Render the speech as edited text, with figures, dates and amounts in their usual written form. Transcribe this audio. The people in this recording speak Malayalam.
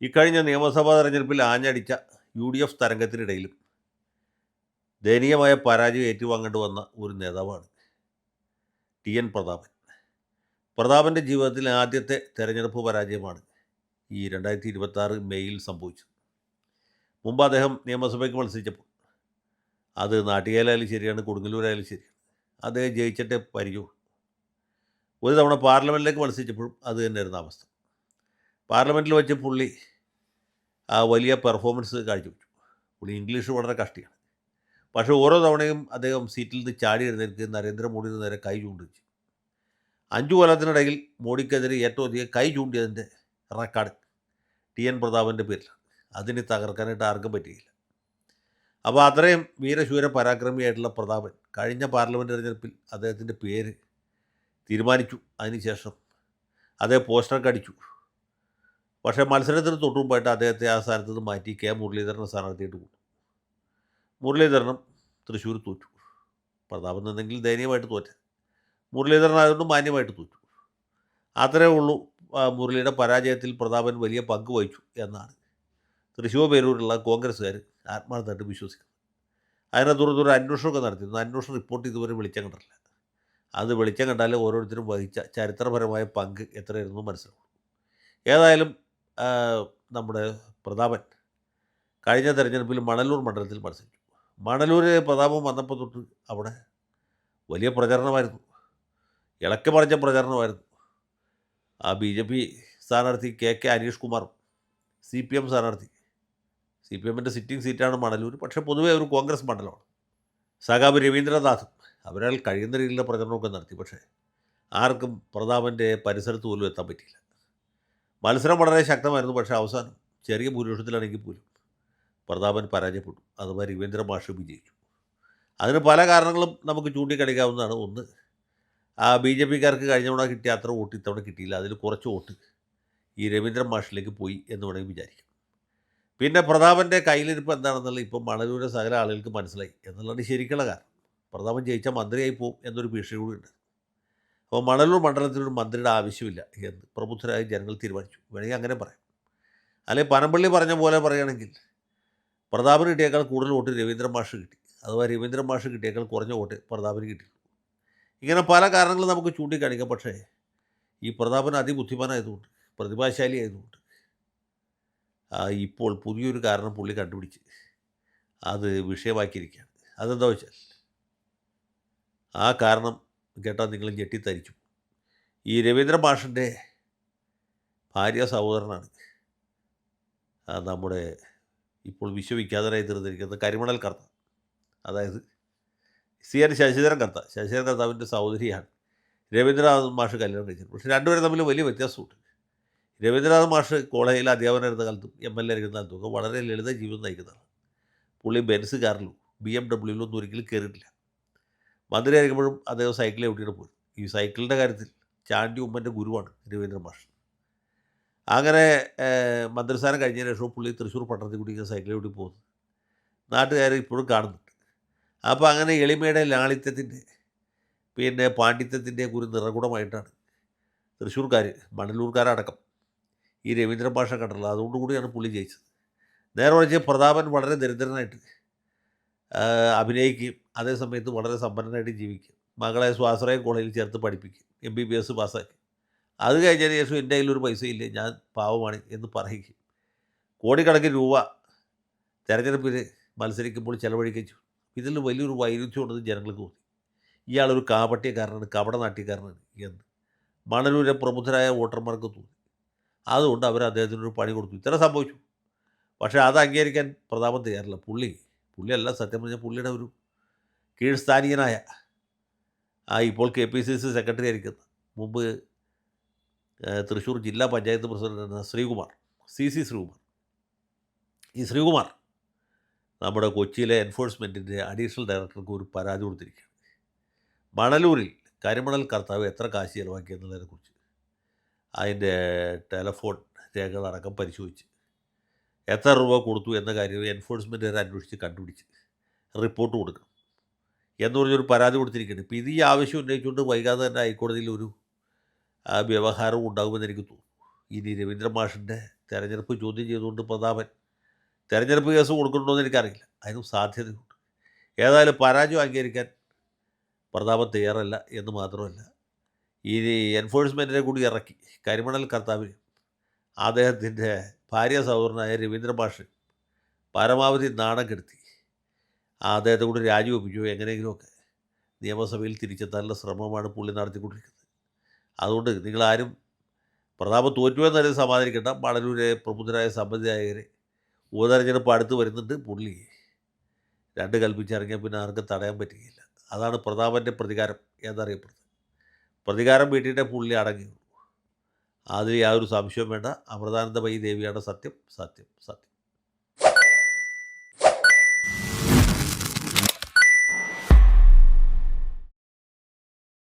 ഇക്കഴിഞ്ഞ നിയമസഭാ തെരഞ്ഞെടുപ്പിൽ ആഞ്ഞടിച്ച യു.ഡി.എഫ് തരംഗത്തിനിടയിലും ദയനീയമായ പരാജയം ഏറ്റുവാങ്ങേണ്ടി വന്ന ഒരു നേതാവാണ് ടി.എൻ. പ്രതാപൻ. പ്രതാപൻ്റെ ജീവിതത്തിലെ ആദ്യത്തെ തെരഞ്ഞെടുപ്പ് പരാജയമാണ് ഈ 2026 മെയ്യിൽ സംഭവിച്ചത്. മുമ്പ് അദ്ദേഹം നിയമസഭയ്ക്ക് മത്സരിച്ചപ്പോൾ അത് നാട്ടികയിലായാലും ശരിയാണ്, കൊടുങ്ങല്ലൂരായാലും ശരിയാണ്, അദ്ദേഹം ജയിച്ചിട്ടേ പരിചയമുള്ളൂ. ഒരു തവണ പാർലമെൻറ്റിലേക്ക് മത്സരിച്ചപ്പോഴും അത് തന്നെയായിരുന്നു അവസ്ഥ. പാർലമെൻറ്റിൽ വെച്ച് പുള്ളി വലിയ പെർഫോമൻസ് കാഴ്ചവെച്ചു. പുള്ളി ഇംഗ്ലീഷ് വളരെ കഷ്ടിയാണ്. പക്ഷേ ഓരോ തവണയും അദ്ദേഹം സീറ്റിൽ നിന്ന് ചാടി എഴുന്നേൽക്ക് നരേന്ദ്രമോദിയുടെ നേരെ കൈ ചൂണ്ടിച്ചു. 5 കൊല്ലത്തിനിടയിൽ മോഡിക്കെതിരെ ഏറ്റവും അധികം കൈ ചൂണ്ടിയതിൻ്റെ റെക്കോർഡ് ടി.എൻ. പ്രതാപൻ്റെ പേരിലാണ്. അതിന് തകർക്കാനായിട്ട് ആർക്കും പറ്റുകയില്ല. അപ്പോൾ അത്രയും വീരശൂര പരാക്രമിയായിട്ടുള്ള പ്രതാപൻ കഴിഞ്ഞ പാർലമെൻറ്റ് തെരഞ്ഞെടുപ്പിൽ അദ്ദേഹത്തിൻ്റെ പേര് തീരുമാനിച്ചു. അതിനുശേഷം അദ്ദേഹം പോസ്റ്ററൊക്കെ അടിച്ചു. പക്ഷേ മത്സരത്തിന് തൊട്ട് മുമ്പായിട്ട് അദ്ദേഹത്തെ ആ സ്ഥാനത്ത് നിന്ന് മാറ്റി കെ മുരളീധരനെ സ്ഥാനാർത്ഥിയായിട്ട് കൊണ്ടു. മുരളീധരനും തൃശ്ശൂർ തോറ്റു. പ്രതാപൻ നിന്നെങ്കിൽ ദയനീയമായിട്ട് തോറ്റ. മുരളീധരൻ ആയതുകൊണ്ട് മാന്യമായിട്ട് തോറ്റു. അത്രയേ ഉള്ളൂ. മുരളിയുടെ പരാജയത്തിൽ പ്രതാപൻ വലിയ പങ്ക് വഹിച്ചു എന്നാണ് തൃശ്ശൂർ പേരൂരിലുള്ള കോൺഗ്രസ്സുകാർ ആത്മാർത്ഥമായിട്ട് വിശ്വസിക്കുന്നത്. അതിനെ തുടർന്നൊരു അന്വേഷണമൊക്കെ നടത്തിയിരുന്നു. അന്വേഷണ റിപ്പോർട്ട് ഇതുവരെ വെളിച്ചം കണ്ടിട്ടില്ല. അത് വെളിച്ചം കണ്ടാൽ ഓരോരുത്തരും വഹിച്ച ചരിത്രപരമായ പങ്ക് എത്രയായിരുന്നു മനസ്സിലാവും. ഏതായാലും നമ്മുടെ പ്രതാപൻ കഴിഞ്ഞ തെരഞ്ഞെടുപ്പിൽ മണലൂർ മണ്ഡലത്തിൽ മത്സരിച്ചു. മണലൂർ പ്രതാപം വന്നപ്പോൾ തൊട്ട് അവിടെ വലിയ പ്രചരണമായിരുന്നു, ഇളക്കി മറിച്ച പ്രചരണമായിരുന്നു. BJP സ്ഥാനാർത്ഥി കെ അനീഷ് കുമാറും CPM സ്ഥാനാർത്ഥി, CPMൻ്റെ സിറ്റിംഗ് സീറ്റാണ് മണലൂർ, പക്ഷേ പൊതുവേ ഒരു കോൺഗ്രസ് മണ്ഡലമാണ്. സഖാബ് രവീന്ദ്രനാഥും അവരാൾ കഴിയുന്ന രീതിയിലുള്ള പ്രചരണമൊക്കെ നടത്തി. പക്ഷേ ആർക്കും പ്രതാപൻ്റെ പരിസരത്ത് പോലും എത്താൻ പറ്റിയില്ല. മത്സരം വളരെ ശക്തമായിരുന്നു. പക്ഷേ അവസാനം ചെറിയ ഭൂരിപക്ഷത്തിലാണെങ്കിൽ പോലും പ്രതാപൻ പരാജയപ്പെട്ടു. അഥവാ രവീന്ദ്ര മാഷ് വിജയിച്ചു. അതിന് പല കാരണങ്ങളും നമുക്ക് ചൂണ്ടിക്കാണിക്കാവുന്നതാണ്. ഒന്ന്, BJPക്കാർക്ക് കഴിഞ്ഞ തവണ കിട്ടിയ അത്ര വോട്ട് ഇത്തവണ കിട്ടിയില്ല. അതിൽ കുറച്ച് വോട്ട് ഈ രവീന്ദ്രൻ മാഷിലേക്ക് പോയി എന്ന് വേണമെങ്കിൽ വിചാരിക്കാം. പിന്നെ പ്രതാപൻ്റെ കയ്യിലിരിപ്പ് എന്താണെന്നുള്ള ഇപ്പം മണലൂരെ സകല ആളുകൾക്ക് മനസ്സിലായി എന്നുള്ളതാണ് ശരിക്കുള്ള കാരണം. പ്രതാപൻ ജയിച്ച മന്ത്രിയായി പോകും എന്നൊരു ഭീഷണി കൂടിയുണ്ട്. അപ്പോൾ മണലൂർ മണ്ഡലത്തിലൊരു മന്ത്രിയുടെ ആവശ്യമില്ല എന്ന് പ്രബുദ്ധരായ ജനങ്ങൾ തീരുമാനിച്ചു, വേണമെങ്കിൽ അങ്ങനെ പറയാം. അല്ലെങ്കിൽ പനമ്പള്ളി പറഞ്ഞ പോലെ പറയുകയാണെങ്കിൽ പ്രതാപന് കിട്ടിയേക്കാൾ കൂടുതൽ വോട്ട് രവീന്ദ്രൻ മാഷ് കിട്ടി, അഥവാ രവീന്ദ്രൻ മാഷ് കിട്ടിയേക്കാൾ കുറഞ്ഞ വോട്ട് പ്രതാപന് കിട്ടി. ഇങ്ങനെ പല കാരണങ്ങളും നമുക്ക് ചൂണ്ടിക്കാണിക്കാം. പക്ഷേ ഈ പ്രതാപൻ അതിബുദ്ധിമാനായതുകൊണ്ട്, പ്രതിഭാശാലി ആയതുകൊണ്ട് ഇപ്പോൾ പുതിയൊരു കാരണം പുള്ളി കണ്ടുപിടിച്ച് അത് വിഷയമാക്കിയിരിക്കുകയാണ്. അതെന്താ വെച്ചാൽ ആ കാരണം കേട്ടാൽ നിങ്ങൾ ഞെട്ടിത്തരിച്ചു. ഈ രവീന്ദ്ര മാഷിൻ്റെ ഭാര്യ സഹോദരനാണ് നമ്മുടെ ഇപ്പോൾ വിശ്വവിഖ്യാതനായി തീർന്നിരിക്കുന്ന കരിമണൽ കർത്ത, അതായത് CN ശശിധരൻ കർത്ത. ശശിധരൻ കർത്താവിൻ്റെ സഹോദരിയാണ് രവീന്ദ്രനാഥ് മാഷ് കല്യാണം കഴിച്ചത്. പക്ഷേ രണ്ടുപേരും തമ്മിൽ വലിയ വ്യത്യാസമുണ്ട്. രവീന്ദ്രനാഥ് മാഷ് കോളേജിൽ അധ്യാപകനായിരുന്ന കാലത്തും MLA ആയിരിക്കുന്ന കാലത്തും ഒക്കെ വളരെ ലളിത ജീവിതം നയിക്കുന്നതാണ്. പുള്ളി ബെൻസ് കാറിലും BMW ഒന്നും ഒരിക്കലും കയറിയിട്ടില്ല. മന്ത്രിയായിരിക്കുമ്പോഴും അദ്ദേഹം സൈക്കിളിൽ എവിടെയാണ് പോയി. ഈ സൈക്കിളിൻ്റെ കാര്യത്തിൽ ചാണ്ടി ഉമ്മൻ്റെ ഗുരുവാണ് രവീന്ദ്രൻ മാഷ്. അങ്ങനെ മന്ത്രിസ്ഥാനം കഴിഞ്ഞതിന് ശേഷം പുള്ളി തൃശ്ശൂർ പട്ടണത്തിൽ കൂടി സൈക്കിളിൽ കൂടി പോകുന്നത് നാട്ടുകാർ ഇപ്പോഴും കാണുന്നുണ്ട്. അപ്പോൾ അങ്ങനെ എളിമയുടെ ലാളിത്യത്തിൻ്റെ പിന്നെ പാണ്ഡിത്യത്തിൻ്റെ ഒരു നിറകുടമായിട്ടാണ് തൃശ്ശൂർക്കാർ, മണലൂർക്കാരടക്കം ഈ രവീന്ദ്രൻ മാഷ കണ്ടുള്ളത്. അതുകൊണ്ടുകൂടിയാണ് പുള്ളി ജയിച്ചത്. നേരെ മറിച്ച് പ്രതാപൻ വളരെ ദരിദ്രനായിട്ട് അഭിനയിക്കുകയും അതേസമയത്ത് വളരെ സമ്പന്നനായിട്ട് ജീവിക്കും. മകളെ സ്വാശ്രയ കോളേജിൽ ചേർത്ത് പഠിപ്പിക്കും, MBBS പാസ്സാക്കി. അത് കഴിഞ്ഞതിന് ശേഷം എൻ്റെ കയ്യിലൊരു പൈസയില്ല, ഞാൻ പാവമാണ് എന്ന് പറയുകയും കോടിക്കണക്കിന് രൂപ തെരഞ്ഞെടുപ്പിൽ മത്സരിക്കുമ്പോൾ ചിലവഴിക്കുകയും ചെയ്തു. ഇതിൽ വലിയൊരു വൈരുദ്ധ്യമുണ്ടെന്ന് ജനങ്ങൾക്ക് തോന്നി. ഇയാളൊരു കാപട്യക്കാരനാണ്, കപടനാട്യക്കാരനാണ് എന്ന് മണലൂരെ പ്രബുദ്ധരായ വോട്ടർമാർക്ക് തോന്നി. അതുകൊണ്ട് അവർ അദ്ദേഹത്തിനൊരു പണി കൊടുത്തു. ഇത്ര സംഭവിച്ചു. പക്ഷേ അത് അംഗീകരിക്കാൻ പ്രതാപൻ തയ്യാറില്ല. പുള്ളിയല്ല, സത്യം പറഞ്ഞാൽ പുള്ളിയുടെ ഒരു കീഴ്സ്ഥാനീയനായ ഇപ്പോൾ KPCC സെക്രട്ടറി ആയിരിക്കുന്ന, മുമ്പ് തൃശ്ശൂർ ജില്ലാ പഞ്ചായത്ത് പ്രസിഡന്റ് ശ്രീകുമാർ, CC ശ്രീകുമാർ. ഈ ശ്രീകുമാർ നമ്മുടെ കൊച്ചിയിലെ എൻഫോഴ്സ്മെൻറ്റിൻ്റെ അഡീഷണൽ ഡയറക്ടർക്ക് ഒരു പരാതി കൊടുത്തിരിക്കുകയാണ്. മണലൂരിൽ കരിമണൽ കർത്താവ് എത്ര കാശ് ചിലവാക്കി എന്നുള്ളതിനെക്കുറിച്ച് അതിൻ്റെ ടെലഫോൺ രേഖകളടക്കം പരിശോധിച്ച് എത്ര രൂപ കൊടുത്തു എന്ന കാര്യം എൻഫോഴ്സ്മെൻറ്റുകാർ അന്വേഷിച്ച് കണ്ടുപിടിച്ച് റിപ്പോർട്ട് കൊടുക്കണം എന്ന് പറഞ്ഞൊരു പരാതി കൊടുത്തിരിക്കുകയാണ്. ഇപ്പോൾ ഇത് ഈ ആവശ്യം ഉന്നയിച്ചുകൊണ്ട് വൈകാതെ തന്നെ ഹൈക്കോടതിയിൽ ഒരു വ്യവഹാരം ഉണ്ടാകുമെന്ന് എനിക്ക് തോന്നുന്നു. ഇനി രവീന്ദ്രൻ മാഷിൻ്റെ തെരഞ്ഞെടുപ്പ് ചോദ്യം ചെയ്തുകൊണ്ട് പ്രതാപൻ തെരഞ്ഞെടുപ്പ് കേസ് കൊടുക്കുന്നുണ്ടോ എന്ന് എനിക്കറിയില്ല. അതിനും സാധ്യതയുണ്ട്. ഏതായാലും പരാജയം അംഗീകരിക്കാൻ പ്രതാപൻ തയ്യാറല്ല എന്ന് മാത്രമല്ല, ഇനി എൻഫോഴ്സ്മെൻറ്റിനെ കൂടി ഇറക്കി കരിമണൽ കർത്താവിന് അദ്ദേഹത്തിൻ്റെ ഭാര്യ സഹോദരനായ രവീന്ദ്രൻ മാഷ് പരമാവധി നാണം കെടുത്തി അദ്ദേഹത്തെ കൂടി രാജിവെപ്പിച്ചു. എങ്ങനെയെങ്കിലുമൊക്കെ നിയമസഭയിൽ തിരിച്ചെത്താനുള്ള ശ്രമമാണ് പുള്ളി നടത്തിക്കൊണ്ടിരിക്കുന്നത്. അതുകൊണ്ട് നിങ്ങളാരും പ്രതാപൻ തോറ്റുവെന്നതിൽ സമാധാനിക്കേണ്ട. മണലൂരെ പ്രബുദ്ധരായ സമ്പന്നരായവരെ ഉപതെരഞ്ഞെടുപ്പ് അടുത്ത് വരുന്നുണ്ട്. പുള്ളി രണ്ട് കൽപ്പിച്ചിറങ്ങിയാൽ പിന്നെ ആർക്കും തടയാൻ പറ്റുകയില്ല. അതാണ് പ്രതാപൻ്റെ പ്രതികാരം എന്നറിയപ്പെടുന്നത്. പ്രതികാരം വീട്ടിൻ്റെ പുള്ളി അടങ്ങിയുള്ളൂ. അതിൽ യാതൊരു സംശയവും വേണ്ട. അമൃതാനന്ദമയി ദേവിയാണ് സത്യം, സത്യം, സത്യം.